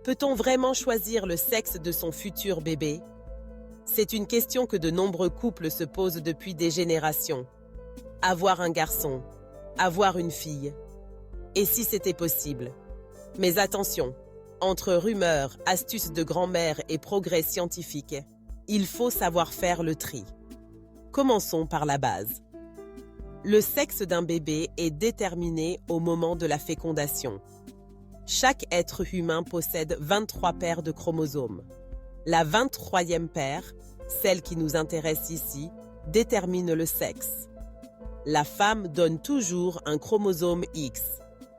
Peut-on vraiment choisir le sexe de son futur bébé? C'est une question que de nombreux couples se posent depuis des générations. Avoir un garçon, avoir une fille. Et si c'était possible? Mais attention, entre rumeurs, astuces de grand-mère et progrès scientifiques, il faut savoir faire le tri. Commençons par la base. Le sexe d'un bébé est déterminé au moment de la fécondation. Chaque être humain possède 23 paires de chromosomes. La 23e paire, celle qui nous intéresse ici, détermine le sexe. La femme donne toujours un chromosome X.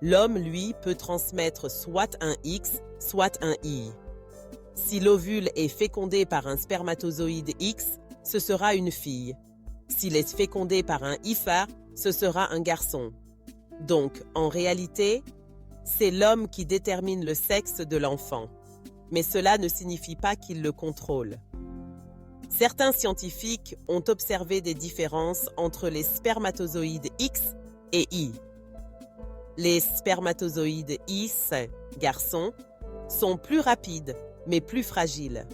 L'homme, lui, peut transmettre soit un X, soit un Y. Si l'ovule est fécondé par un spermatozoïde X, ce sera une fille. S'il est fécondé par un IFA, ce sera un garçon. Donc, en réalité, c'est l'homme qui détermine le sexe de l'enfant. Mais cela ne signifie pas qu'il le contrôle. Certains scientifiques ont observé des différences entre les spermatozoïdes X et Y. Les spermatozoïdes X, garçons, sont plus rapides, mais plus fragiles.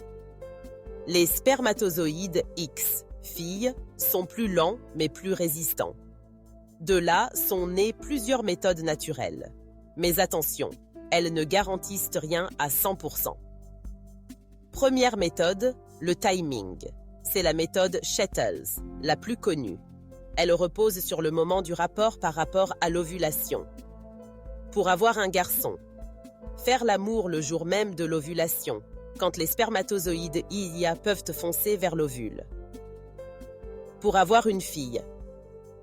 Les spermatozoïdes X, filles, sont plus lents, mais plus résistants. De là sont nées plusieurs méthodes naturelles. Mais attention, elles ne garantissent rien à 100%. Première méthode, le timing. C'est la méthode Shettles, la plus connue. Elle repose sur le moment du rapport par rapport à l'ovulation. Pour avoir un garçon, faire l'amour le jour même de l'ovulation, quand les spermatozoïdes IA peuvent foncer vers l'ovule. Pour avoir une fille,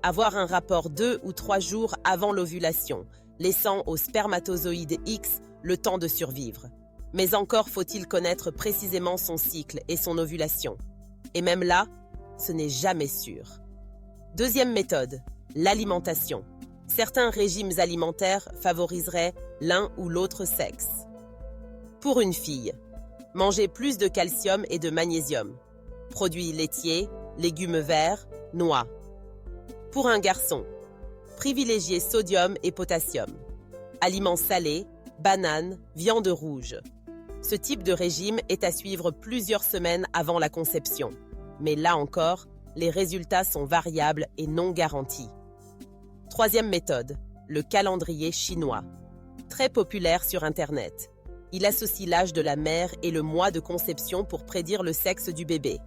avoir un rapport 2 ou 3 jours avant l'ovulation, laissant aux spermatozoïdes X le temps de survivre. Mais encore faut-il connaître précisément son cycle et son ovulation. Et même là, ce n'est jamais sûr. Deuxième méthode, l'alimentation. Certains régimes alimentaires favoriseraient l'un ou l'autre sexe. Pour une fille, manger plus de calcium et de magnésium. Produits laitiers, légumes verts, noix. Pour un garçon, privilégier sodium et potassium. Aliments salés, bananes, viande rouge. Ce type de régime est à suivre plusieurs semaines avant la conception. Mais là encore, les résultats sont variables et non garantis. Troisième méthode, le calendrier chinois. Très populaire sur Internet. Il associe l'âge de la mère et le mois de conception pour prédire le sexe du bébé.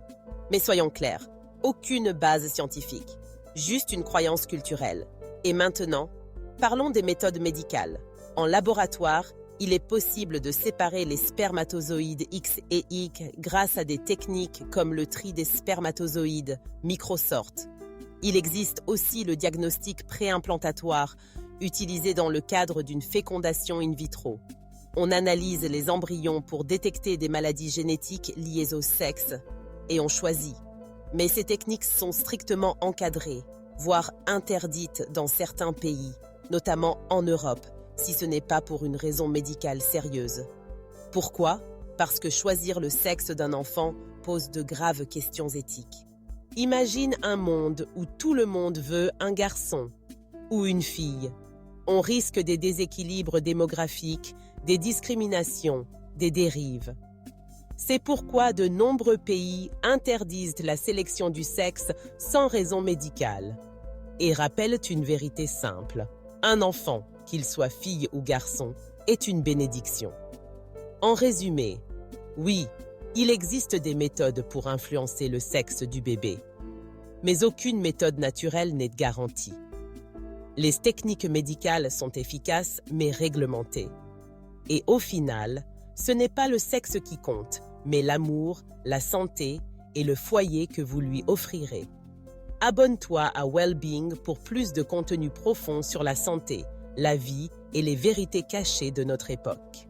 Mais soyons clairs, aucune base scientifique, juste une croyance culturelle. Et maintenant, parlons des méthodes médicales. En laboratoire, il est possible de séparer les spermatozoïdes X et Y grâce à des techniques comme le tri des spermatozoïdes, microsortes. Il existe aussi le diagnostic préimplantatoire, utilisé dans le cadre d'une fécondation in vitro. On analyse les embryons pour détecter des maladies génétiques liées au sexe, et on choisit. Mais ces techniques sont strictement encadrées, voire interdites dans certains pays, notamment en Europe, si ce n'est pas pour une raison médicale sérieuse. Pourquoi? Parce que choisir le sexe d'un enfant pose de graves questions éthiques. Imagine un monde où tout le monde veut un garçon ou une fille. On risque des déséquilibres démographiques, des discriminations, des dérives. C'est pourquoi de nombreux pays interdisent la sélection du sexe sans raison médicale. Et rappellent une vérité simple. Un enfant, qu'il soit fille ou garçon, est une bénédiction. En résumé, oui, il existe des méthodes pour influencer le sexe du bébé. Mais aucune méthode naturelle n'est garantie. Les techniques médicales sont efficaces mais réglementées. Et au final, ce n'est pas le sexe qui compte, mais l'amour, la santé et le foyer que vous lui offrirez. Abonne-toi à Wellbeing pour plus de contenu profond sur la santé, la vie et les vérités cachées de notre époque.